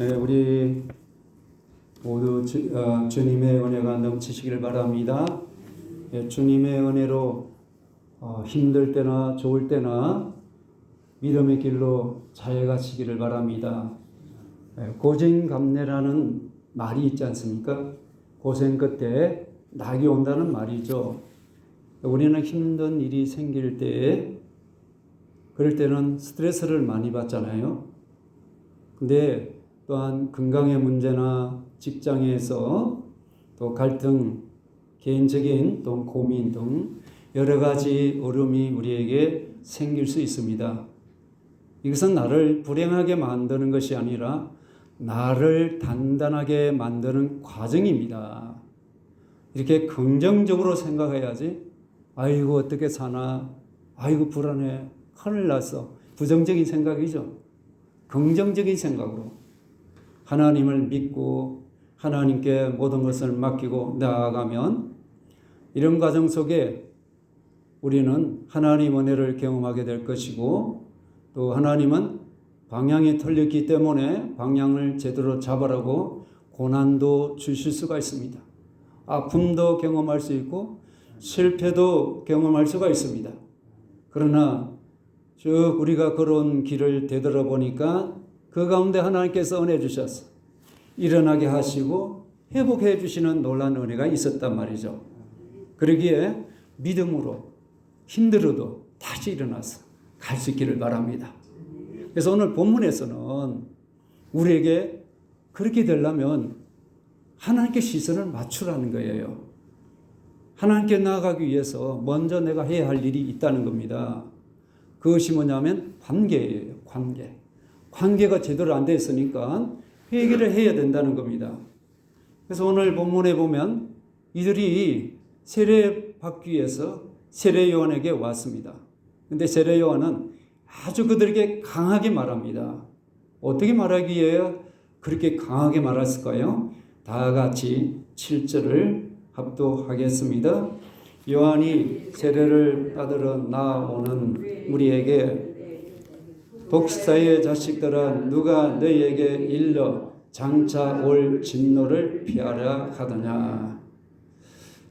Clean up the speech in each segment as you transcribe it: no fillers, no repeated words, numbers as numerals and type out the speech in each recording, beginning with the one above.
우리 모두 주님의 은혜가 넘치시길 바랍니다. 주님의 은혜로 힘들 때나 좋을 때나 믿음의 길로 잘 가시기를 바랍니다. 고생감래라는 말이 있지 않습니까? 고생 끝에 낙이 온다는 말이죠. 우리는 힘든 일이 생길 때, 그럴 때는 스트레스를 많이 받잖아요. 근데 또한 건강의 문제나 직장에서 또 갈등, 개인적인 또 고민 등 여러 가지 어려움이 우리에게 생길 수 있습니다. 이것은 나를 불행하게 만드는 것이 아니라 나를 단단하게 만드는 과정입니다. 이렇게 긍정적으로 생각해야지. 아이고 어떻게 사나, 아이고 불안해, 큰일 났어. 부정적인 생각이죠. 긍정적인 생각으로 하나님을 믿고 하나님께 모든 것을 맡기고 나아가면 이런 과정 속에 우리는 하나님 은혜를 경험하게 될 것이고, 또 하나님은 방향이 틀렸기 때문에 방향을 제대로 잡으라고 고난도 주실 수가 있습니다. 아픔도 경험할 수 있고 실패도 경험할 수가 있습니다. 그러나 쭉 우리가 걸어온 길을 되돌아보니까 그 가운데 하나님께서 은혜 주셔서 일어나게 하시고 회복해 주시는 놀라운 은혜가 있었단 말이죠. 그러기에 믿음으로 힘들어도 다시 일어나서 갈 수 있기를 바랍니다. 그래서 오늘 본문에서는 우리에게 그렇게 되려면 하나님께 시선을 맞추라는 거예요. 하나님께 나아가기 위해서 먼저 내가 해야 할 일이 있다는 겁니다. 그것이 뭐냐면 관계예요. 관계가 제대로 안 됐으니까 회개를 해야 된다는 겁니다. 그래서 오늘 본문에 보면 이들이 세례받기 위해서 세례 요한에게 왔습니다. 근데 세례 요한은 아주 그들에게 강하게 말합니다. 어떻게 말하기에 그렇게 강하게 말했을까요? 다 같이 7절을 합독하겠습니다. 요한이 세례를 받으러 나오는 우리에게 독사의 자식들아 누가 너희에게 일러 장차 올 진노를 피하려 하더냐.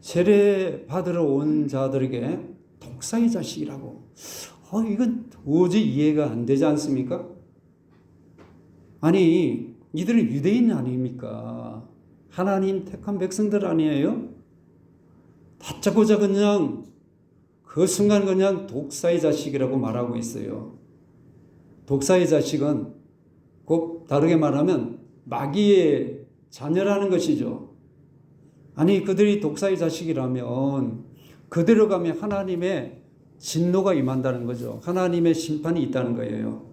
세례 받으러 온 자들에게 독사의 자식이라고. 이건 도저히 이해가 안 되지 않습니까? 아니 이들은 유대인 아닙니까? 하나님 택한 백성들 아니에요? 다짜고짜 그냥 그 순간 그냥 독사의 자식이라고 말하고 있어요. 독사의 자식은 곧 다르게 말하면 마귀의 자녀라는 것이죠. 아니 그들이 독사의 자식이라면 그대로 가면 하나님의 진노가 임한다는 거죠. 하나님의 심판이 있다는 거예요.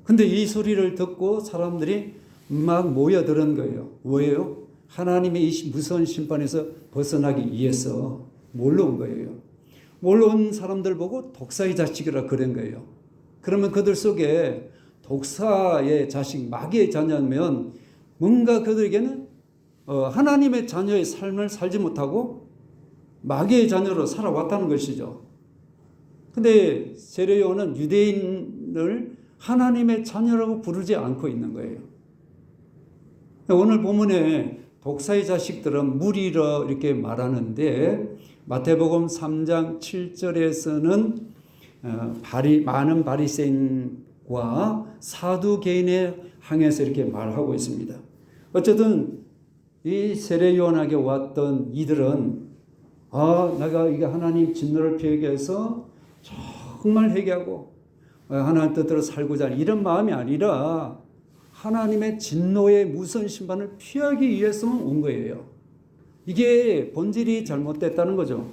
근데 이 소리를 듣고 사람들이 막 모여드는 거예요. 왜요? 하나님의 이 무서운 심판에서 벗어나기 위해서 몰려온 거예요. 몰려온 사람들 보고 독사의 자식이라 그런 거예요. 그러면 그들 속에 독사의 자식, 마귀의 자녀면 뭔가 그들에게는 하나님의 자녀의 삶을 살지 못하고 마귀의 자녀로 살아왔다는 것이죠. 근데 세례 요한은 유대인을 하나님의 자녀라고 부르지 않고 있는 거예요. 오늘 본문에 독사의 자식들은 무리라 이렇게 말하는데 마태복음 3장 7절에서는 많은 바리새인과 사두개인에 향해서 이렇게 말하고 있습니다. 어쨌든 이 세례 요한에게 왔던 이들은 내가 이게 하나님 진노를 피하기 위해서 정말 회개하고 하나님 뜻대로 살고자 하는 이런 마음이 아니라 하나님의 진노의 무서운 심판을 피하기 위해서만 온 거예요. 이게 본질이 잘못됐다는 거죠.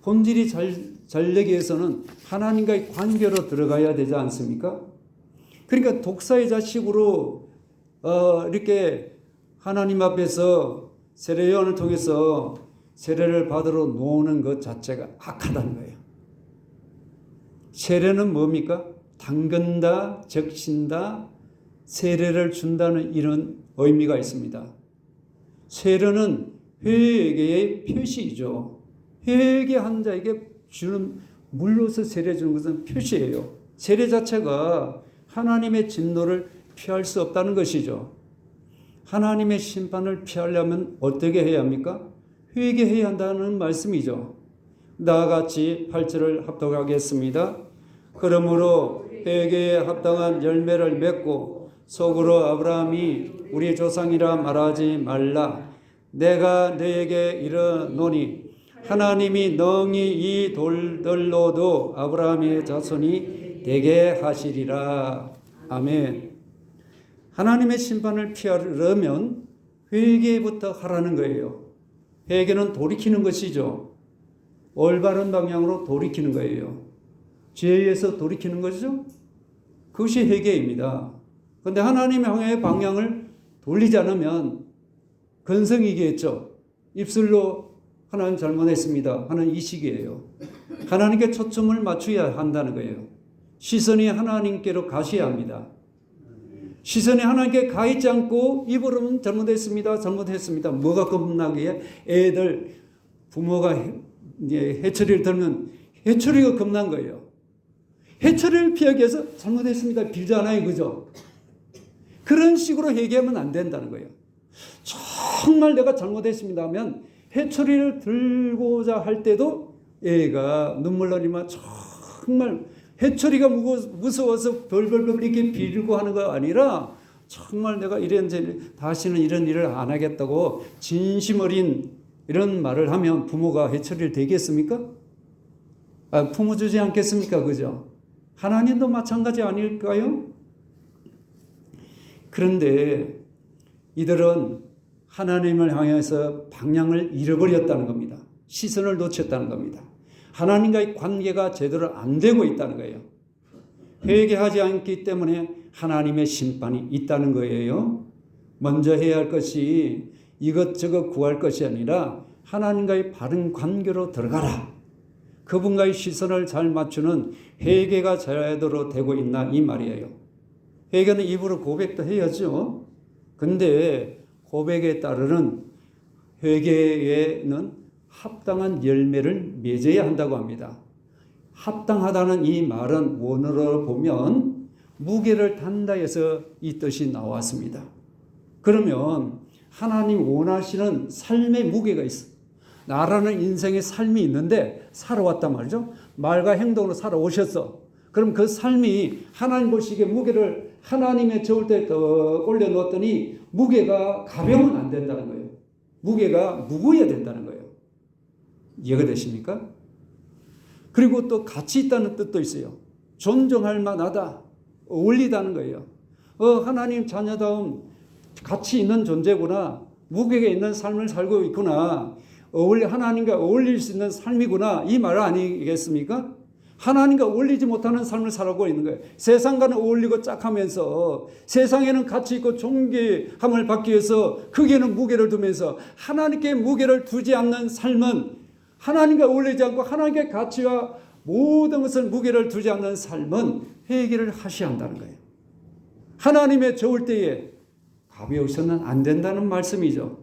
본질이 잘 되기 위해서는 하나님과의 관계로 들어가야 되지 않습니까? 그러니까 독사의 자식으로 이렇게 하나님 앞에서 세례 요한을 통해서 세례를 받으러 놓는 것 자체가 악하다는 거예요. 세례는 뭡니까? 담근다, 적신다, 세례를 준다는 이런 의미가 있습니다. 세례는 회개의 표시이죠. 회개한 자에게 주는 물로서 세례 주는 것은 표시예요. 세례 자체가 하나님의 진노를 피할 수 없다는 것이죠. 하나님의 심판을 피하려면 어떻게 해야 합니까? 회개해야 한다는 말씀이죠. 나같이 8절을 합독하겠습니다. 그러므로 회개에 합당한 열매를 맺고 속으로 아브라함이 우리 조상이라 말하지 말라. 내가 너에게 이르노니 하나님이 능히 이 돌들로도 아브라함의 자손이 되게 하시리라. 아멘. 하나님의 심판을 피하려면 회개부터 하라는 거예요. 회개는 돌이키는 것이죠. 올바른 방향으로 돌이키는 거예요. 죄에서 돌이키는 것이죠. 그것이 회개입니다. 그런데 하나님 향해 방향을 돌리지 않으면 건성이겠죠. 입술로 하나님 잘못했습니다 하는 이 식이에요. 하나님께 초점을 맞춰야 한다는 거예요. 시선이 하나님께로 가셔야 합니다. 시선이 하나님께 가 있지 않고 입으로는 잘못했습니다. 뭐가 겁나기에 애들 부모가 해처리를 들면 해처리가 겁난 거예요. 해처리를 피하기 위해서 잘못했습니다 빌잖아요. 그죠? 그런 식으로 회개하면 안 된다는 거예요. 정말 내가 잘못했습니다 하면 해처리를 들고자 할 때도 애가 눈물 흘리면 정말 해처리가 무서워서 벌벌벌 이렇게 빌고 하는 거 아니라 정말 내가 다시는 이런 일을 안 하겠다고 진심 어린 이런 말을 하면 부모가 해처리를 대겠습니까? 품어주지 않겠습니까? 그죠? 하나님도 마찬가지 아닐까요? 그런데 이들은 하나님을 향해서 방향을 잃어버렸다는 겁니다. 시선을 놓쳤다는 겁니다. 하나님과의 관계가 제대로 안 되고 있다는 거예요. 회개하지 않기 때문에 하나님의 심판이 있다는 거예요. 먼저 해야 할 것이 이것저것 구할 것이 아니라 하나님과의 바른 관계로 들어가라. 그분과의 시선을 잘 맞추는 회개가 제대로 되고 있나 이 말이에요. 회개는 입으로 고백도 해야죠. 근데 고백에 따르는 회개에는 합당한 열매를 맺어야 한다고 합니다. 합당하다는 이 말은 원어로 보면 무게를 단다 해서 이 뜻이 나왔습니다. 그러면 하나님 원하시는 삶의 무게가 있어. 나라는 인생의 삶이 있는데 살아왔단 말이죠. 말과 행동으로 살아오셨어. 그럼 그 삶이 하나님 보시기에 무게를 하나님의 저울 때 올려놓았더니 무게가 가벼우면 안 된다는 거예요. 무게가 무거워야 된다는 거예요. 이해가 되십니까? 그리고 또 가치 있다는 뜻도 있어요. 존중할 만하다, 어울리다는 거예요. 하나님 자녀다움 가치 있는 존재구나, 무게가 있는 삶을 살고 있구나, 하나님과 어울릴 수 있는 삶이구나, 이 말 아니겠습니까? 하나님과 어울리지 못하는 삶을 살아가고 있는 거예요. 세상과는 어울리고 짝하면서 세상에는 가치 있고 존귀함을 받기 위해서 거기에는 무게를 두면서 하나님께 무게를 두지 않는 삶은, 하나님과 어울리지 않고 하나님께 가치와 모든 것을 무게를 두지 않는 삶은 회개를 하셔야 한다는 거예요. 하나님의 좋을 때에 가벼우셔는 안 된다는 말씀이죠.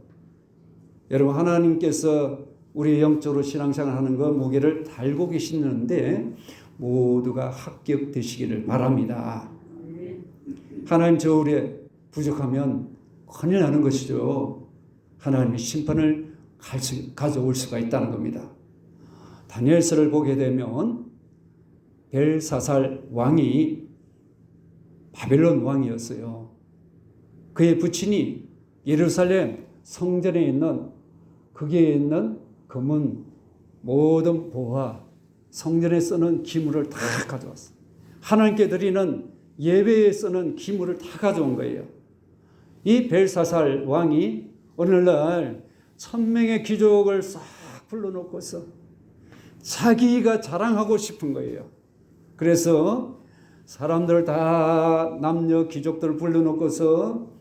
여러분, 하나님께서 우리 영적으로 신앙생활하는 거 무게를 달고 계시는데 모두가 합격되시기를 바랍니다. 하나님 저울에 부족하면 큰일 나는 것이죠. 하나님의 심판을 가져올 수가 있다는 겁니다. 다니엘서를 보게 되면 벨사살 왕이 바벨론 왕이었어요. 그의 부친이 예루살렘 성전에 있는 거기에 있는 금은 모든 보화, 성전에 쓰는 기물을 다 가져왔어요. 하나님께 드리는 예배에 쓰는 기물을 다 가져온 거예요. 이 벨사살 왕이 오늘날 1000명의 귀족을 싹 불러놓고서 자기가 자랑하고 싶은 거예요. 그래서 사람들 다 남녀 귀족들을 불러놓고서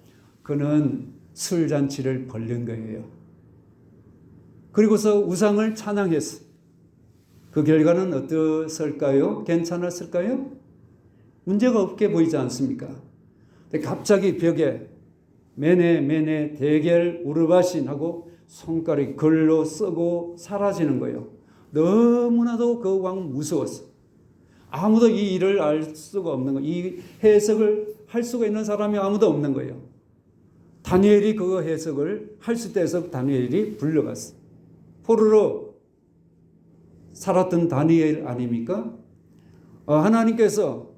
그는 술잔치를 벌린 거예요. 그리고서 우상을 찬양했어. 그 결과는 어땠을까요? 괜찮았을까요? 문제가 없게 보이지 않습니까? 근데 갑자기 벽에 메네 대겔 우르바신 하고 손가락이 글로 쓰고 사라지는 거예요. 너무나도 그 왕 무서웠어. 아무도 이 일을 알 수가 없는 거예요. 이 해석을 할 수가 있는 사람이 아무도 없는 거예요. 다니엘이 그 해석을 할 수 있다 해서 다니엘이 불려갔어요. 포로로 살았던 다니엘 아닙니까? 하나님께서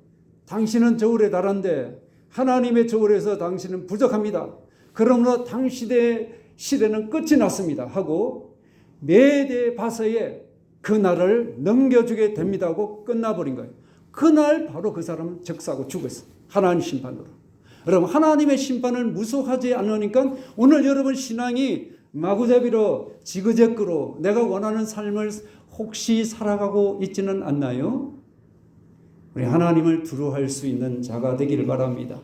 당신은 저울에 달한데 하나님의 저울에서 당신은 부족합니다. 그러므로 당시의 시대는 끝이 났습니다 하고 메대 바사에 그 날을 넘겨주게 됩니다 하고 끝나버린 거예요. 그날 바로 그 사람은 적사고 죽었어요. 하나님 심판으로. 여러분, 하나님의 심판을 무서워하지 않으니까 오늘 여러분 신앙이 마구잡이로 지그재그로 내가 원하는 삶을 혹시 살아가고 있지는 않나요? 우리 하나님을 두려워할 수 있는 자가 되기를 바랍니다.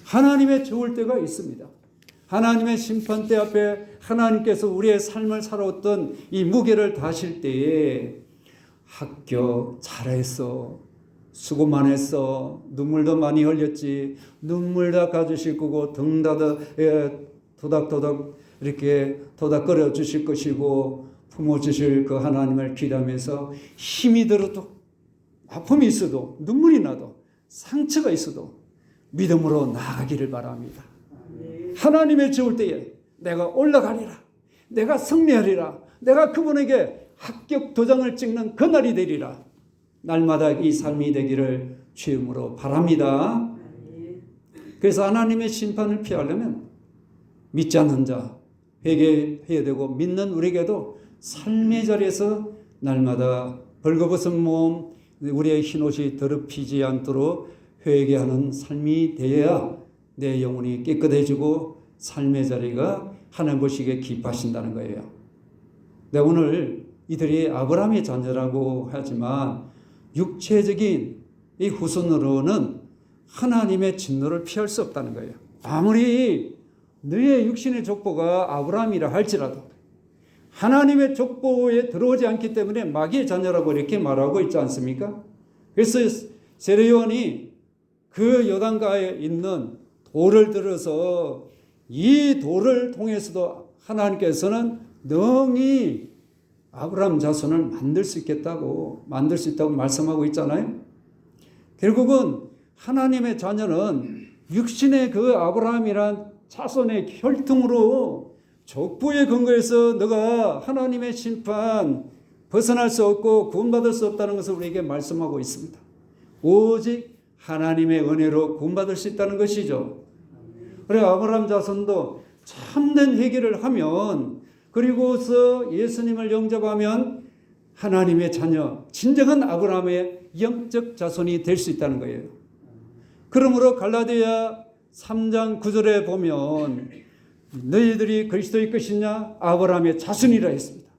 하나님의 좋을 때가 있습니다. 하나님의 심판대 앞에 하나님께서 우리의 삶을 살아왔던 이 무게를 다실 때에 학교 잘했어, 수고만 했어, 눈물도 많이 흘렸지, 눈물 닦아주실 거고 등다다 도닥도닥 이렇게 도닥거려 주실 것이고 품어 주실 그 하나님을 기대하면서 힘이 들어도 아픔이 있어도 눈물이 나도 상처가 있어도 믿음으로 나아가기를 바랍니다. 하나님의 좋을 때에 내가 올라가리라, 내가 승리하리라, 내가 그분에게 합격 도장을 찍는 그날이 되리라. 날마다 이 삶이 되기를 주임으로 바랍니다. 그래서 하나님의 심판을 피하려면 믿지 않는 자 회개해야 되고, 믿는 우리에게도 삶의 자리에서 날마다 벌거벗은 몸, 우리의 흰옷이 더럽히지 않도록 회개하는 삶이 되어야 내 영혼이 깨끗해지고 삶의 자리가 하나님 보시기에 기뻐하신다는 거예요. 네, 오늘 이들이 아브라함의 자녀라고 하지만 육체적인 이 후손으로는 하나님의 진노를 피할 수 없다는 거예요. 아무리 너의 육신의 족보가 아브라함이라 할지라도 하나님의 족보에 들어오지 않기 때문에 마귀의 자녀라고 이렇게 말하고 있지 않습니까? 그래서 세례요한이 그 요단가에 있는 돌을 들어서 이 돌을 통해서도 하나님께서는 능히 아브라함 자손을 만들 수 있다고 말씀하고 있잖아요. 결국은 하나님의 자녀는 육신의 그 아브라함이란 자손의 혈통으로 족보의 근거에서 너가 하나님의 심판 벗어날 수 없고 구원받을 수 없다는 것을 우리에게 말씀하고 있습니다. 오직 하나님의 은혜로 구원받을 수 있다는 것이죠. 그래, 아브라함 자손도 참된 회개를 하면, 그리고서 예수님을 영접하면 하나님의 자녀, 진정한 아브라함의 영적 자손이 될 수 있다는 거예요. 그러므로 갈라디아 3장 9절에 보면 너희들이 그리스도의 것이냐 아브라함의 자손이라 했습니다.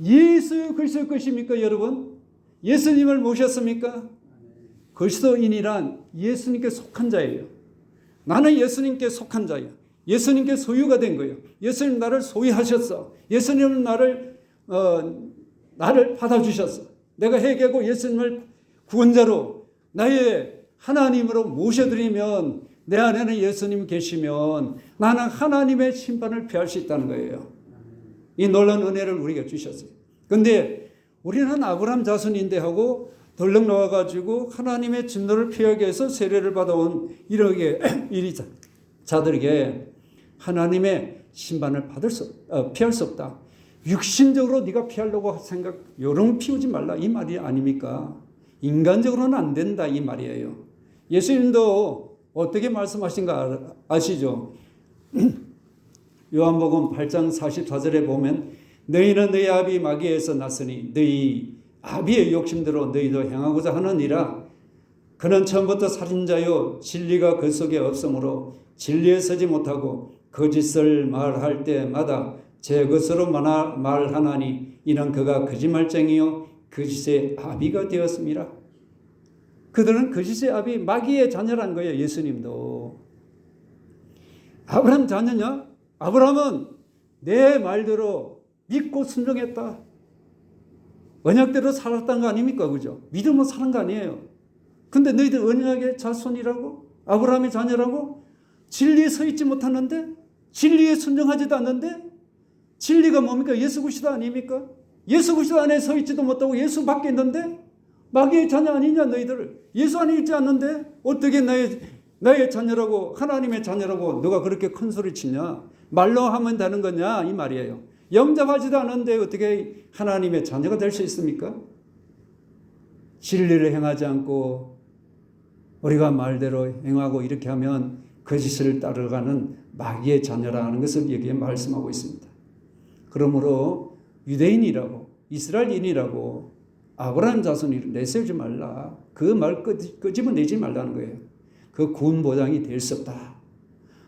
예수 그리스도의 것입니까 여러분? 예수님을 모셨습니까? 그리스도인이란 예수님께 속한 자예요. 나는 예수님께 속한 자예요. 예수님께 소유가 된 거예요. 예수님 나를 소유하셨어. 예수님은 나를 받아주셨어. 내가 회개하고 예수님을 구원자로 나의 하나님으로 모셔드리면, 내 안에는 예수님 계시면 나는 하나님의 심판을 피할 수 있다는 거예요. 이 놀라운 은혜를 우리가 주셨어요. 그런데 우리는 아브라함 자손인데 하고 덜렁 나와가지고 하나님의 진노를 피하기 위해서 세례를 받아온 이리 자들에게 하나님의 심판을 피할 수 없다. 육신적으로 네가 피하려고 생각, 요런 피우지 말라 이 말이 아닙니까? 인간적으로는 안 된다 이 말이에요. 예수님도 어떻게 말씀하신가 아시죠? 요한복음 8장 44절에 보면 너희는 너희 아비 마귀에서 났으니 너희 아비의 욕심대로 너희도 행하고자 하느니라. 그는 처음부터 살인자요 진리가 그 속에 없으므로 진리에 서지 못하고 거짓을 말할 때마다 제 것으로 말하나니 이는 그가 거짓말쟁이요 거짓의 아비가 되었습니다. 그들은 거짓의 아비 마귀의 자녀라는 거예요. 예수님도 아브라함 자녀냐? 아브라함은 내 말대로 믿고 순종했다. 언약대로 살았다는 거 아닙니까? 그죠? 믿음으로 사는 거 아니에요. 근데 너희들 언약의 자손이라고? 아브라함의 자녀라고? 진리에 서 있지 못하는데? 진리에 순종하지도 않는데? 진리가 뭡니까? 예수 그리스도 아닙니까? 예수 그리스도 안에 서 있지도 못하고 예수 밖에 있는데? 마귀의 자녀 아니냐 너희들? 예수 안에 있지 않는데? 어떻게 나의 나의 자녀라고, 하나님의 자녀라고 너가 그렇게 큰 소리 치냐? 말로 하면 되는 거냐? 이 말이에요. 영접하지도 않은데 어떻게 하나님의 자녀가 될 수 있습니까? 진리를 행하지 않고 우리가 말대로 행하고 이렇게 하면 거짓을 따라가는 마귀의 자녀라는 것을 여기에 말씀하고 있습니다. 그러므로 유대인이라고 이스라엘인이라고 아브라함 자손이 내세우지 말라. 그 말 끄집어내지 말라는 거예요. 그 구원 보장이 될 수 없다.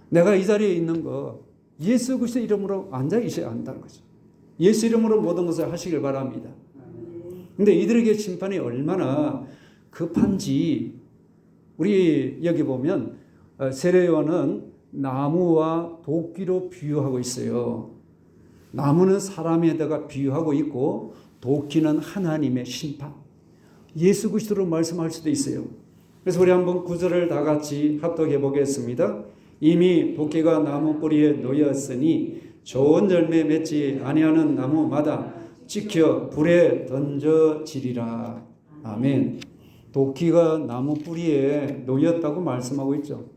내가 이 자리에 있는 거 예수 그리스도 이름으로 앉아 있어야 한다는 거죠. 예수 이름으로 모든 것을 하시길 바랍니다. 근데 이들에게 심판이 얼마나 급한지 우리 여기 보면 세례요한은 나무와 도끼로 비유하고 있어요. 나무는 사람에다가 비유하고 있고 도끼는 하나님의 심판. 예수 그리스도로 말씀할 수도 있어요. 그래서 우리 한번 구절을 다 같이 합독해 보겠습니다. 이미 도끼가 나무 뿌리에 놓였으니 좋은 열매 맺지 아니하는 나무마다 찍혀 불에 던져지리라. 아멘. 도끼가 나무 뿌리에 놓였다고 말씀하고 있죠.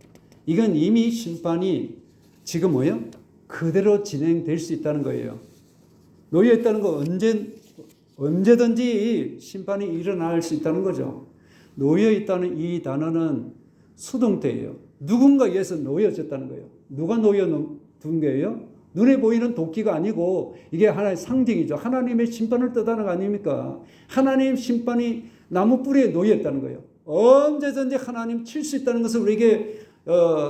이건 이미 심판이 지금 뭐예요? 그대로 진행될 수 있다는 거예요. 놓여있다는 거 언제든지 심판이 일어날 수 있다는 거죠. 놓여있다는 이 단어는 수동태예요. 누군가에서 놓여졌다는 거예요. 누가 놓여둔 거예요? 눈에 보이는 도끼가 아니고 이게 하나의 상징이죠. 하나님의 심판을 뜻하는 거 아닙니까? 하나님 심판이 나무 뿌리에 놓여있다는 거예요. 언제든지 하나님 칠 수 있다는 것을 우리에게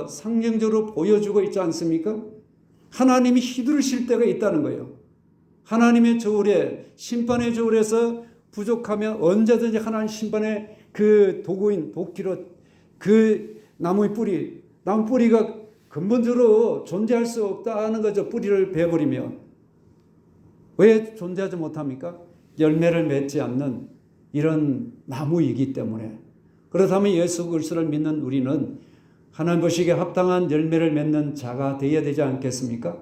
상징적으로 보여주고 있지 않습니까? 하나님이 휘두르실 때가 있다는 거예요. 하나님의 저울에 심판의 저울에서 부족하면 언제든지 하나님 심판의 그 도구인 도끼로 그 나무 뿌리가 근본적으로 존재할 수 없다는 거죠. 뿌리를 베어버리면. 왜 존재하지 못합니까? 열매를 맺지 않는 이런 나무이기 때문에. 그렇다면 예수 그리스도를 믿는 우리는 하나님 보시기에 합당한 열매를 맺는 자가 되어야 되지 않겠습니까?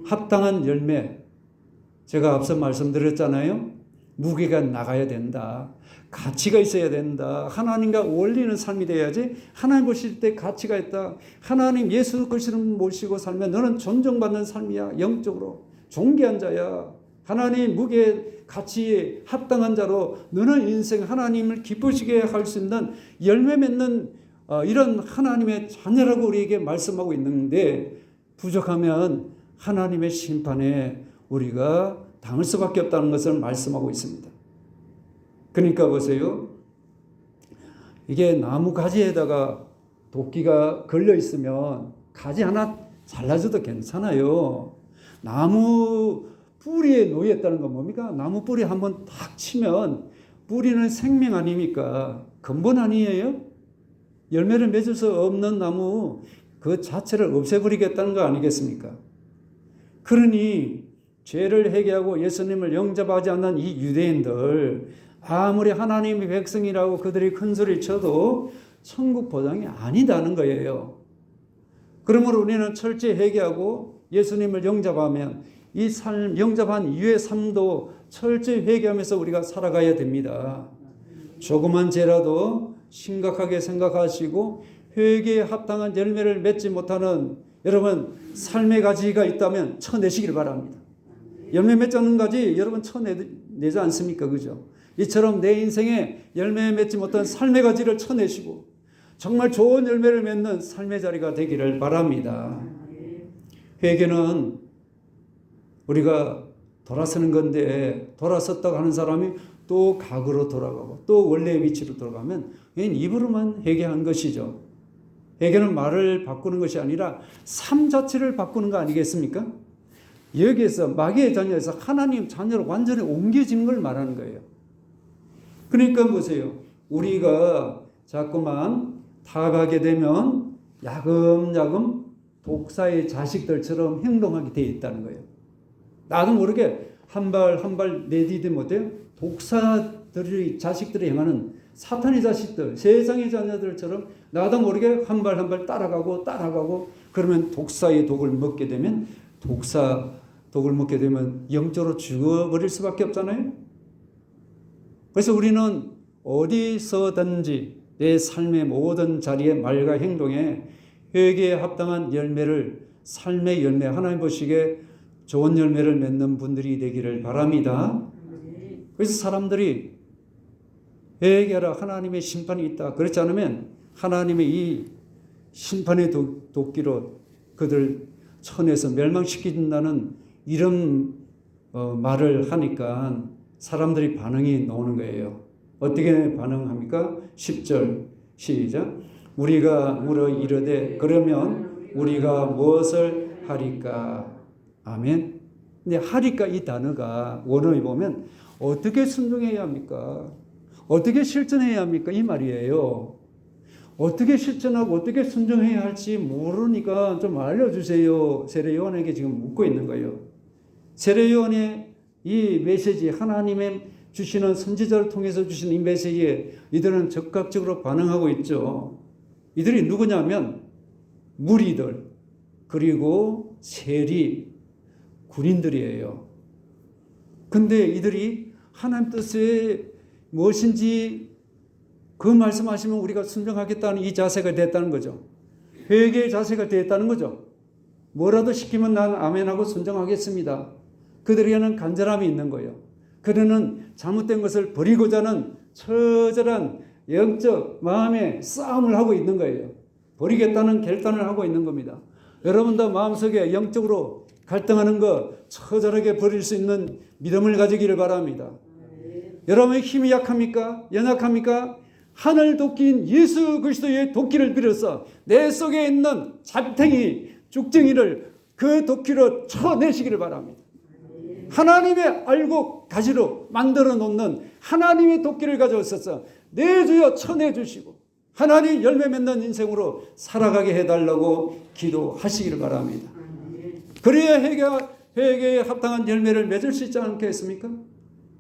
합당한 열매. 제가 앞서 말씀드렸잖아요. 무게가 나가야 된다. 가치가 있어야 된다. 하나님과 어울리는 삶이 돼야지. 하나님 보실 때 가치가 있다. 하나님 예수 그리스도를 모시고 살면 너는 존중받는 삶이야. 영적으로 존귀한 자야. 하나님 무게 가치에 합당한 자로 너는 인생 하나님을 기쁘시게 할 수 있는 열매 맺는 이런 하나님의 자녀라고 우리에게 말씀하고 있는데 부족하면 하나님의 심판에 우리가 당할 수밖에 없다는 것을 말씀하고 있습니다. 그러니까 보세요. 이게 나무 가지에다가 도끼가 걸려 있으면 가지 하나 잘라줘도 괜찮아요. 나무 뿌리에 놓였다는 건 뭡니까? 나무 뿌리 한번 탁 치면 뿌리는 생명 아닙니까? 근본 아니에요? 열매를 맺을 수 없는 나무 그 자체를 없애버리겠다는 거 아니겠습니까? 그러니 죄를 회개하고 예수님을 영접하지 않는 이 유대인들 아무리 하나님의 백성이라고 그들이 큰 소리 쳐도 천국 보장이 아니다는 거예요. 그러므로 우리는 철저히 회개하고 예수님을 영접하면 이 삶, 영접한 이후의 삶도 철저히 회개하면서 우리가 살아가야 됩니다. 조그만 죄라도 심각하게 생각하시고 회개에 합당한 열매를 맺지 못하는 여러분 삶의 가지가 있다면 쳐내시길 바랍니다. 열매 맺지 않는 가지 여러분 쳐내지 않습니까? 그죠? 이처럼 내 인생에 열매 맺지 못한 삶의 가지를 쳐내시고 정말 좋은 열매를 맺는 삶의 자리가 되기를 바랍니다. 회개는 우리가 돌아서는 건데 돌아섰다고 하는 사람이 또 각으로 돌아가고 또 원래의 위치로 돌아가면 입으로만 회개한 것이죠. 회개는 말을 바꾸는 것이 아니라 삶 자체를 바꾸는 거 아니겠습니까? 여기에서 마귀의 자녀에서 하나님 자녀로 완전히 옮겨지는 걸 말하는 거예요. 그러니까 보세요. 우리가 자꾸만 타락하게 되면 야금야금 독사의 자식들처럼 행동하게 되어 있다는 거예요. 나도 모르게 한 발 한 발 내디디 못해요. 독사들이 자식들이 행하는 사탄의 자식들, 세상의 자녀들처럼 나도 모르게 한 발 한 발 따라가고 그러면 독사의 독을 먹게 되면 독사 독을 먹게 되면 영적으로 죽어버릴 수밖에 없잖아요. 그래서 우리는 어디서든지 내 삶의 모든 자리에 말과 행동에 회개에 합당한 열매를, 삶의 열매, 하나님 보시기에 좋은 열매를 맺는 분들이 되기를 바랍니다. 그래서 사람들이 회개하라, 하나님의 심판이 있다, 그렇지 않으면 하나님의 이 심판의 도끼로 그들 쳐내서 멸망시킨다는 이런 말을 하니까 사람들이 반응이 나오는 거예요. 어떻게 반응합니까? 10절 시작. 우리가 물어 이르되 그러면 우리가 무엇을 하리까? 아멘. 근데 하리까 이 단어가 원어에 보면 어떻게 순종해야 합니까? 어떻게 실천해야 합니까? 이 말이에요. 어떻게 실천하고 어떻게 순종해야 할지 모르니까 좀 알려주세요. 세례 요한에게 지금 묻고 있는 거예요. 세례 요한의 이 메시지, 하나님의 주시는 선지자를 통해서 주시는 이 메시지에 이들은 적극적으로 반응하고 있죠. 이들이 누구냐면 무리들, 그리고 세리, 군인들이에요. 근데 이들이 하나님 뜻이 무엇인지 그 말씀하시면 우리가 순종하겠다는 이 자세가 됐다는 거죠. 회개의 자세가 됐다는 거죠. 뭐라도 시키면 난 아멘하고 순종하겠습니다. 그들에게는 간절함이 있는 거예요. 그들은 잘못된 것을 버리고자 하는 처절한 영적 마음의 싸움을 하고 있는 거예요. 버리겠다는 결단을 하고 있는 겁니다. 여러분도 마음속에 영적으로 갈등하는 거 처절하게 버릴 수 있는 믿음을 가지기를 바랍니다. 여러분의 힘이 약합니까? 연약합니까? 하늘 도끼인 예수 그리스도의 도끼를 빌어서 내 속에 있는 잡탱이, 죽쟁이를 그 도끼로 쳐내시기를 바랍니다. 하나님의 알고 가지로 만들어 놓는 하나님의 도끼를 가져오셔서 내 주여 쳐내주시고 하나님 열매 맺는 인생으로 살아가게 해달라고 기도하시기를 바랍니다. 그래야 회개에 합당한 열매를 맺을 수 있지 않겠습니까?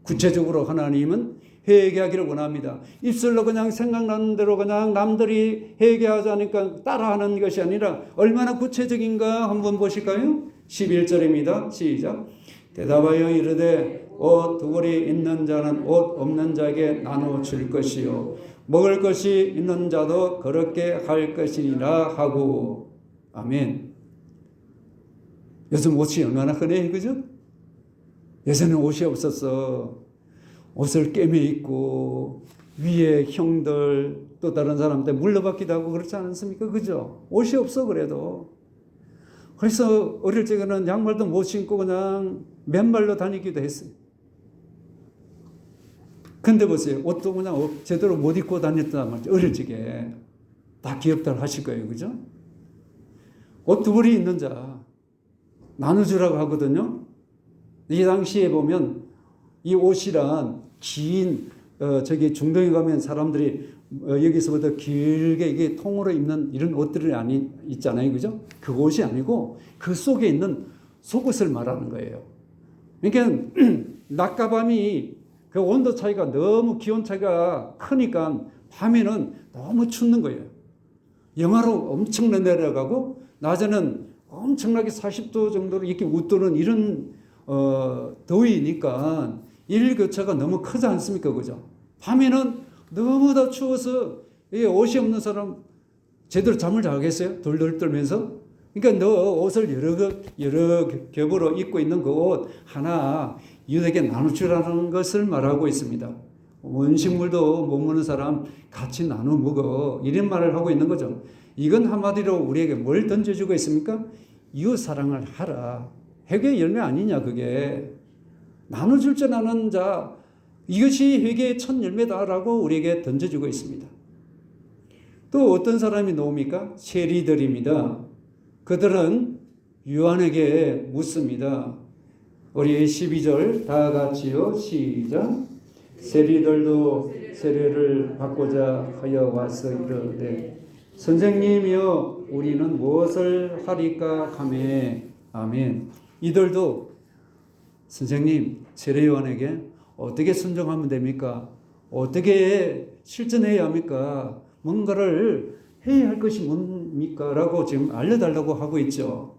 구체적으로 하나님은 회개하기를 원합니다. 입술로 그냥 생각나는 대로 그냥 남들이 회개하자니까 따라하는 것이 아니라 얼마나 구체적인가 한번 보실까요? 11절입니다. 시작. 대답하여 이르되 옷 두 벌이 있는 자는 옷 없는 자에게 나눠 줄 것이요 먹을 것이 있는 자도 그렇게 할 것이니라 하고. 아멘. 요즘 옷이 얼마나 흔해요, 그죠? 예전에는 옷이 없었어. 옷을 꿰매 입고 위에 형들 또 다른 사람한테 물려받기도 하고 그렇지 않습니까? 그죠? 옷이 없어 그래도. 그래서 어릴 적에는 양말도 못 신고 그냥 맨발로 다니기도 했어요. 근데 보세요. 옷도 그냥 제대로 못 입고 다녔단 말이죠. 어릴 적에. 다 기억들 하실 거예요. 그죠? 옷 두 벌이 있는 자 나눠주라고 하거든요. 이 당시에 보면 이 옷이란 긴 저기 중동에 가면 사람들이 여기서부터 길게 이게 통으로 입는 이런 옷들이 있잖아요, 그죠? 그 옷이 아니고 그 속에 있는 속옷을 말하는 거예요. 그러니까 낮과 밤이 그 온도 차이가 너무 기온 차이가 크니까 밤에는 너무 춥는 거예요. 영하로 엄청나게 내려가고 낮에는 엄청나게 40도 정도로 이렇게 웃도는 이런 더위니까 일교차가 너무 크지 않습니까? 그죠? 밤에는 너무 다 추워서 옷이 없는 사람 제대로 잠을 자겠어요? 돌돌 떨면서? 그러니까 너 옷을 여러 겹으로 입고 있는 그 옷 하나 이웃에게 나눠주라는 것을 말하고 있습니다. 원식물도 못 먹는 사람 같이 나눠 먹어. 이런 말을 하고 있는 거죠. 이건 한마디로 우리에게 뭘 던져주고 있습니까? 이웃 사랑을 하라. 회개의 열매 아니냐 그게. 나눠줄 줄 아는 자, 이것이 회개의 첫 열매다라고 우리에게 던져주고 있습니다. 또 어떤 사람이 나옵니까? 세리들입니다. 그들은 요한에게 묻습니다. 우리 12절 다 같이요. 시작. 세리들도 세례를 받고자 하여 와서 이르되 선생님이여 우리는 무엇을 하리까 하매. 아멘. 이들도 선생님, 세례 요한에게 어떻게 순종하면 됩니까? 어떻게 실천해야 합니까? 뭔가를 해야 할 것이 뭡니까? 라고 지금 알려달라고 하고 있죠.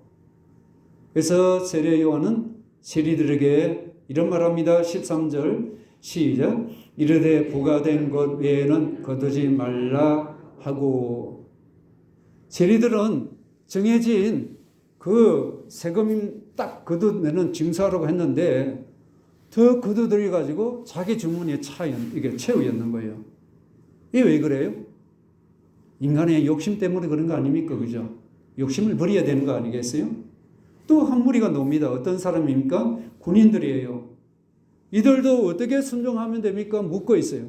그래서 세례 요한은 세리들에게 이런 말합니다. 13절 시작. 이르되 부과된 것 외에는 거두지 말라 하고. 세리들은 정해진 그 세금 딱 거두내는 징수하라고 했는데 더 거두들여 가지고 자기 주머니에 이게 채우였는 거예요. 이게 왜 그래요? 인간의 욕심 때문에 그런 거 아닙니까? 그죠? 욕심을 버려야 되는 거 아니겠어요? 또 한 무리가 놉니다. 어떤 사람입니까? 군인들이에요. 이들도 어떻게 순종하면 됩니까? 묻고 있어요.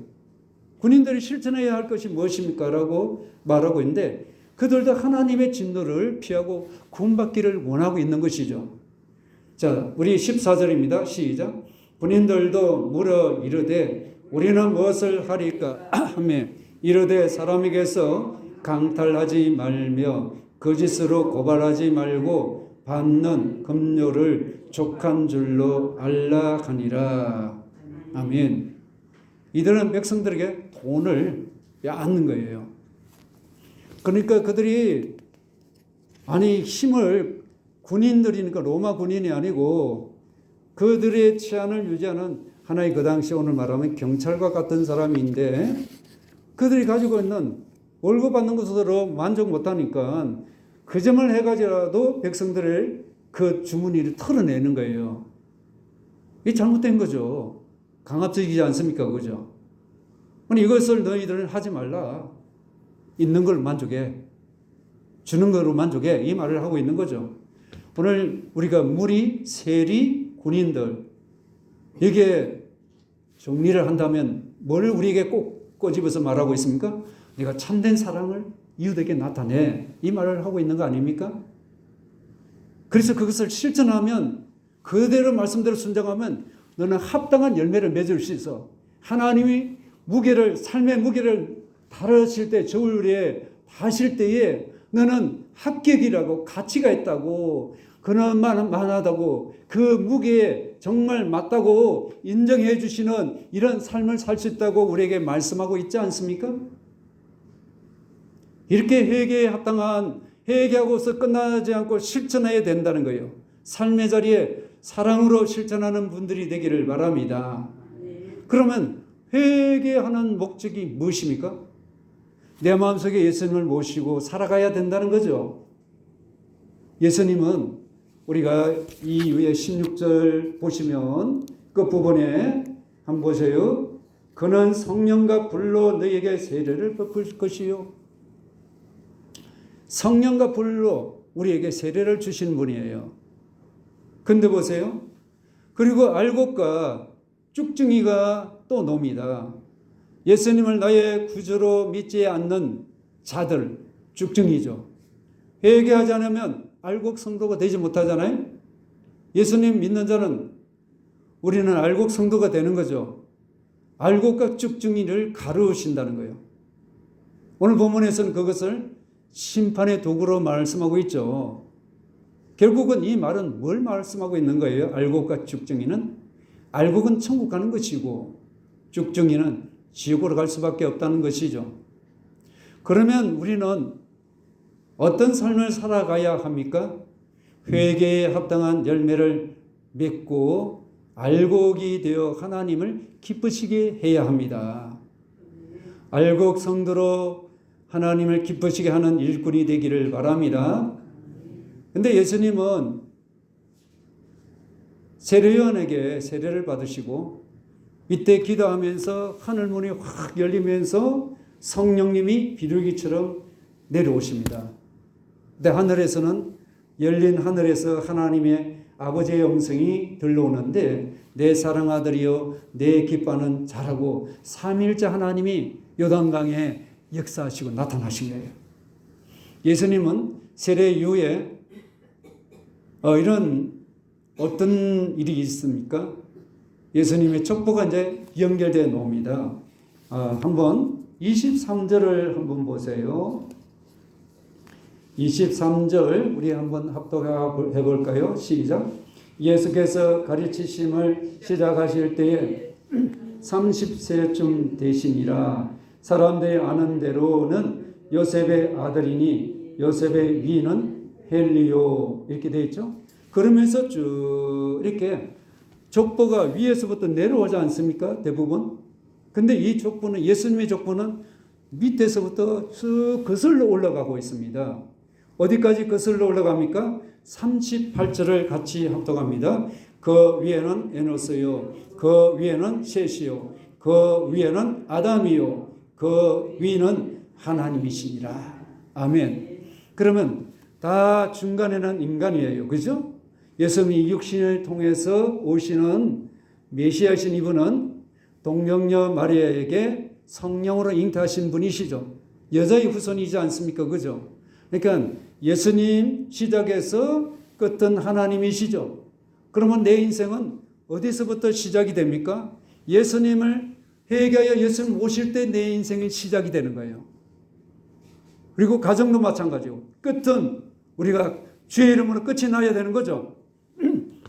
군인들이 실천해야 할 것이 무엇입니까? 라고 말하고 있는데 그들도 하나님의 진노를 피하고 구원받기를 원하고 있는 것이죠. 자, 우리 14절입니다. 시작. 군인들도 물어 이르되 우리는 무엇을 하리까 하며 이르되 사람에게서 강탈하지 말며 거짓으로 고발하지 말고 받는 급료를 족한 줄로 알라 하니라. 아멘. 이들은 백성들에게 돈을 빼앗는 거예요. 그러니까 그들이 힘을 군인들이니까 로마 군인이 아니고 그들의 치안을 유지하는 하나의 그 당시 오늘 말하면 경찰과 같은 사람인데 그들이 가지고 있는 월급 받는 것으로 만족 못하니까 그 점을 해가지고라도 백성들을 그 주머니를 털어내는 거예요. 이게 잘못된 거죠. 강압적이지 않습니까? 그죠? 이것을 너희들은 하지 말라. 있는 걸 만족해. 주는 거로 만족해. 이 말을 하고 있는 거죠. 오늘 우리가 무리, 세리, 군인들 이게 정리를 한다면 뭘 우리에게 꼭 꼬집어서 말하고 있습니까? 내가 참된 사랑을 이웃에게 나타내. 이 말을 하고 있는 거 아닙니까? 그래서 그것을 실천하면 그대로 말씀대로 순종하면 너는 합당한 열매를 맺을 수 있어. 하나님이 삶의 무게를 다루실 때, 저울에 다실 때에 너는 합격이라고 가치가 있다고, 그만하다고, 그 무게에 정말 맞다고 인정해 주시는 이런 삶을 살 수 있다고 우리에게 말씀하고 있지 않습니까? 이렇게 회개에 합당한, 회개하고서 끝나지 않고 실천해야 된다는 거예요. 삶의 자리에 사랑으로 실천하는 분들이 되기를 바랍니다. 그러면 회개하는 목적이 무엇입니까? 내 마음속에 예수님을 모시고 살아가야 된다는 거죠. 예수님은 우리가 이 위에 16절 보시면 그 부분에 한번 보세요. 그는 성령과 불로 너희에게 세례를 베풀 것이요. 성령과 불로 우리에게 세례를 주신 분이에요. 근데 보세요. 그리고 알곡과 쭉증이가 또 놉니다. 예수님을 나의 구주로 믿지 않는 자들, 쭉증이죠. 회개하지 않으면 알곡 성도가 되지 못하잖아요. 예수님 믿는 자는 우리는 알곡 성도가 되는 거죠. 알곡과 쭉증이를 가르우신다는 거예요. 오늘 본문에서는 그것을 심판의 도구로 말씀하고 있죠. 결국은 이 말은 뭘 말씀하고 있는 거예요? 알곡과 쭉증이는? 알곡은 천국 가는 것이고 쭉증이는 지옥으로 갈 수밖에 없다는 것이죠. 그러면 우리는 어떤 삶을 살아가야 합니까? 회개에 합당한 열매를 맺고 알곡이 되어 하나님을 기쁘시게 해야 합니다. 알곡 성도로 하나님을 기쁘시게 하는 일꾼이 되기를 바랍니다. 근데 예수님은 세례요한에게 세례를 받으시고 이때 기도하면서 하늘문이 확 열리면서 성령님이 비둘기처럼 내려오십니다. 근데 하늘에서는 열린 하늘에서 하나님의 아버지의 음성이 들려오는데 내 사랑 아들이여 내 기뻐하는 자라고 삼위일체 하나님이 요단강에 역사하시고 나타나신 거예요. 예수님은 세례 이후에 이런 어떤 일이 있습니까? 예수님의 족보가 이제 연결되어 놓습니다. 한번 23절을 한번 보세요. 23절 우리 한번 합독해 볼까요? 시작. 예수께서 가르치심을 시작하실 때에 30세쯤 되시니라. 사람들이 아는 대로는 요셉의 아들이니 요셉의 위는 헬리오 이렇게 되어 있죠. 그러면서 쭉 이렇게 족보가 위에서부터 내려오지 않습니까? 대부분. 근데 이 족보는, 예수님의 족보는 밑에서부터 쭉 거슬러 올라가고 있습니다. 어디까지 거슬러 올라갑니까? 38절을 같이 합독합니다. 그 위에는 에노스요, 그 위에는 셋이요, 그 위에는 아담이요, 그 위는 하나님이시니라. 아멘. 그러면 다 중간에는 인간이에요. 그죠? 예수님이 육신을 통해서 오시는 메시아이신 이분은 동정녀 마리아에게 성령으로 잉태하신 분이시죠. 여자의 후손이지 않습니까? 그죠? 그러니까 예수님 시작에서 끝은 하나님이시죠. 그러면 내 인생은 어디서부터 시작이 됩니까? 예수님을 회개하여 예수님 오실 때 내 인생이 시작이 되는 거예요. 그리고 가정도 마찬가지고 끝은 우리가 주의 이름으로 끝이 나야 되는 거죠.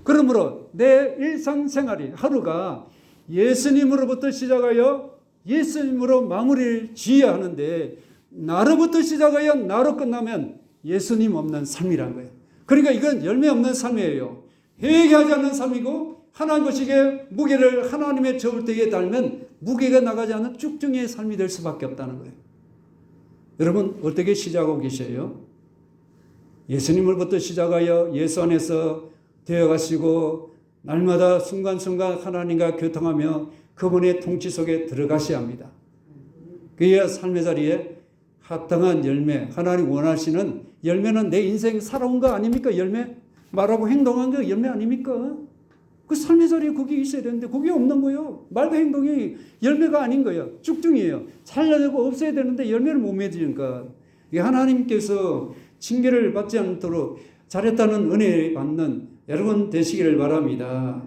그러므로 내 일상생활이 하루가 예수님으로부터 시작하여 예수님으로 마무리를 지어야 하는데 나로부터 시작하여 나로 끝나면 예수님 없는 삶이란 거예요. 그러니까 이건 열매 없는 삶이에요. 회개하지 않는 삶이고 하나님 것에게 무게를 하나님의 저울대에 달면 무게가 나가지 않는 쭉중이의 삶이 될 수밖에 없다는 거예요. 여러분 어떻게 시작하고 계세요? 예수님으로부터 시작하여 예수 안에서 되어가시고 날마다 순간순간 하나님과 교통하며 그분의 통치 속에 들어가셔야 합니다. 그래야 삶의 자리에 합당한 열매, 하나님 원하시는 열매는 내 인생 살아온 거 아닙니까? 열매? 말하고 행동한 거 열매 아닙니까? 그 삶의 자리에 그게 있어야 되는데 그게 없는 거예요. 말과 행동이 열매가 아닌 거예요. 쭉중이에요. 살려내고 없애야 되는데 열매를 못 맺으니까. 하나님께서 징계를 받지 않도록 잘했다는 은혜 받는 여러분 되시기를 바랍니다.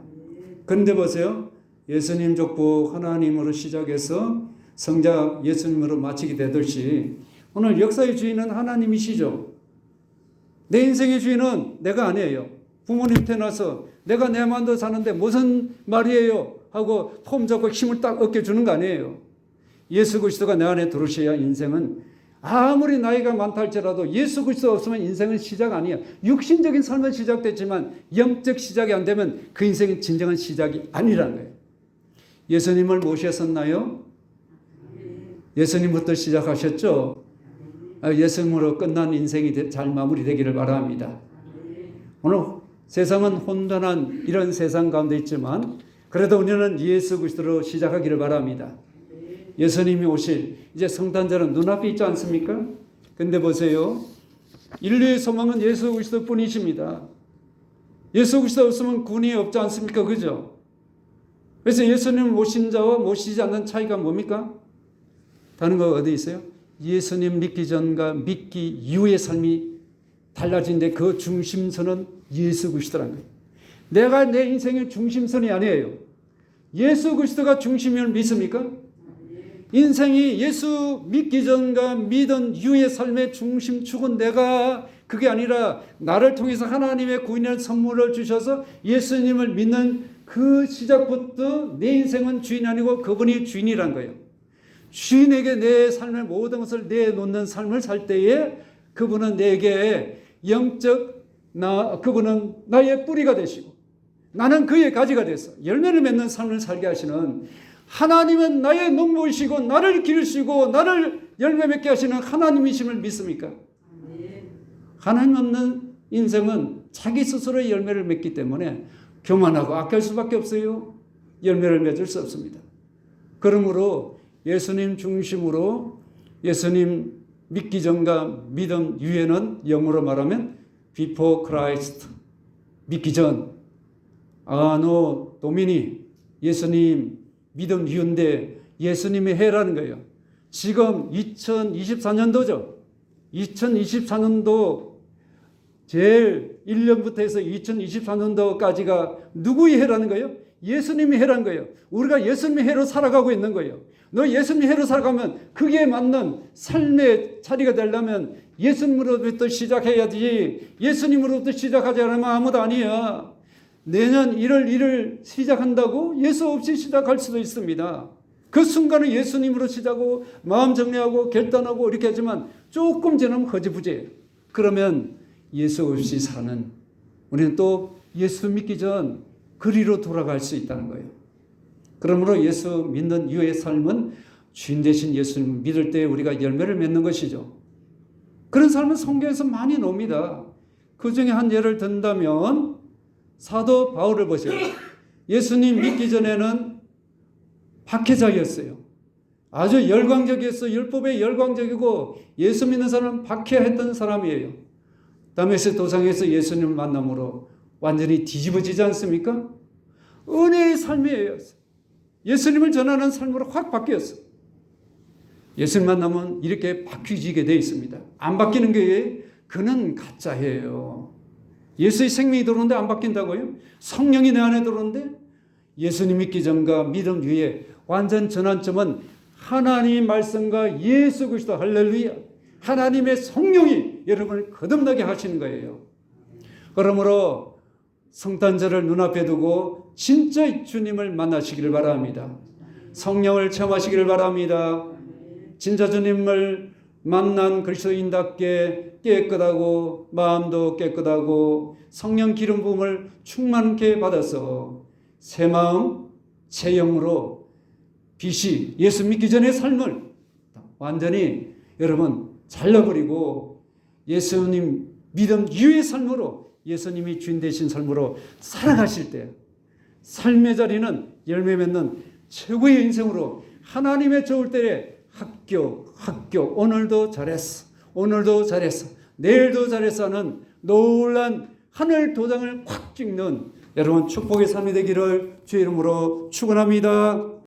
그런데 보세요. 예수님 족보 하나님으로 시작해서 성작 예수님으로 마치게 되듯이 오늘 역사의 주인은 하나님이시죠. 내 인생의 주인은 내가 아니에요. 부모님 태어나서 내가 내 마음대로 사는데 무슨 말이에요 하고 폼 잡고 힘을 딱 얻게 주는 거 아니에요. 예수 그리스도가 내 안에 들어오셔야 인생은 아무리 나이가 많다 할지라도 예수 그리스도 없으면 인생은 시작 아니야. 육신적인 삶은 시작됐지만 영적 시작이 안 되면 그 인생은 진정한 시작이 아니라는 거예요. 예수님을 모셨었나요? 예수님부터 시작하셨죠? 예수님으로 끝난 인생이 잘 마무리되기를 바랍니다. 오늘 세상은 혼돈한 이런 세상 가운데 있지만 그래도 우리는 예수 그리스도로 시작하기를 바랍니다. 예수님이 오실 이제 성탄절은 눈앞에 있지 않습니까? 근데 보세요. 인류의 소망은 예수 그리스도 뿐이십니다. 예수 그리스도 없으면 구원이 없지 않습니까? 그죠? 그래서 예수님을 모신 자와 모시지 않는 차이가 뭡니까? 다른 거 어디 있어요? 예수님 믿기 전과 믿기 이후의 삶이 달라진데 그 중심선은 예수 그리스도라는 거예요. 내가 내 인생의 중심선이 아니에요. 예수 그리스도가 중심을 믿습니까? 인생이 예수 믿기 전과 믿은 이후의 삶의 중심축은 내가 그게 아니라 나를 통해서 하나님의 구원의 선물을 주셔서 예수님을 믿는 그 시작부터 내 인생은 주인이 아니고 그분이 주인이란 거예요. 주인에게 내 삶의 모든 것을 내놓는 삶을 살 때에 그분은 내게 영적 그분은 나의 뿌리가 되시고 나는 그의 가지가 돼서 열매를 맺는 삶을 살게 하시는 하나님은 나의 농부이시고 나를 기르시고 나를 열매 맺게 하시는 하나님이심을 믿습니까? 하나님 없는 인생은 자기 스스로의 열매를 맺기 때문에 교만하고 악할 수밖에 없어요. 열매를 맺을 수 없습니다. 그러므로 예수님 중심으로 예수님 믿기 전과 믿음 이후에는 영어로 말하면 before Christ 믿기 전 아노 도미니 예수님 믿음 이후인데 예수님의 해라는 거예요. 지금 2024년도죠. 2024년도 제일 1년부터 해서 2024년도까지가 누구의 해라는 거예요? 예수님의 해라는 거예요. 우리가 예수님의 해로 살아가고 있는 거예요. 너 예수님의 해로 살아가면 그게 맞는 삶의 자리가 되려면 예수님으로부터 시작해야지. 예수님으로부터 시작하지 않으면 아무도 아니야. 내년 1월 1일 시작한다고 예수 없이 시작할 수도 있습니다. 그 순간은 예수님으로 시작하고 마음 정리하고 결단하고 이렇게 하지만 조금 지나면 허지부지. 그러면 예수 없이 사는 우리는 또 예수 믿기 전 그리로 돌아갈 수 있다는 거예요. 그러므로 예수 믿는 이후의 삶은 주인 되신 예수님 믿을 때 우리가 열매를 맺는 것이죠. 그런 삶은 성경에서 많이 나옵니다. 그 중에 한 예를 든다면 사도 바울을 보세요. 예수님 믿기 전에는 박해자였어요. 아주 열광적이었어요. 율법에 열광적이고 예수 믿는 사람은 박해했던 사람이에요. 다메섹 도상에서 예수님을 만남으로 완전히 뒤집어지지 않습니까? 은혜의 삶이에요. 예수님을 전하는 삶으로 확 바뀌었어요. 예수님 만나면 이렇게 바뀌어지게 되어 있습니다. 안 바뀌는 게 그는 가짜예요. 예수의 생명이 들어오는데 안 바뀐다고요? 성령이 내 안에 들어오는데 예수님 믿기 전과 믿음 위에 완전 전환점은 하나님 말씀과 예수 그리스도 할렐루야. 하나님의 성령이 여러분을 거듭나게 하시는 거예요. 그러므로 성탄절을 눈앞에 두고 진짜 주님을 만나시기를 바랍니다. 성령을 체험하시기를 바랍니다. 진짜 주님을 만난 그리스도인답게 깨끗하고 마음도 깨끗하고 성령 기름 부음을 충만케 받아서 새 마음 새 영으로 빛이 예수 믿기 전의 삶을 완전히 여러분 잘라버리고 예수님 믿음 이후의 삶으로 예수님이 주인 되신 삶으로 살아가실 때 삶의 자리는 열매 맺는 최고의 인생으로 하나님의 좋을 때에 합격 오늘도 잘했어 오늘도 잘했어 내일도 잘했어 하는 놀란 하늘 도장을 확 찍는 여러분 축복의 삶이 되기를 주의 이름으로 축원합니다.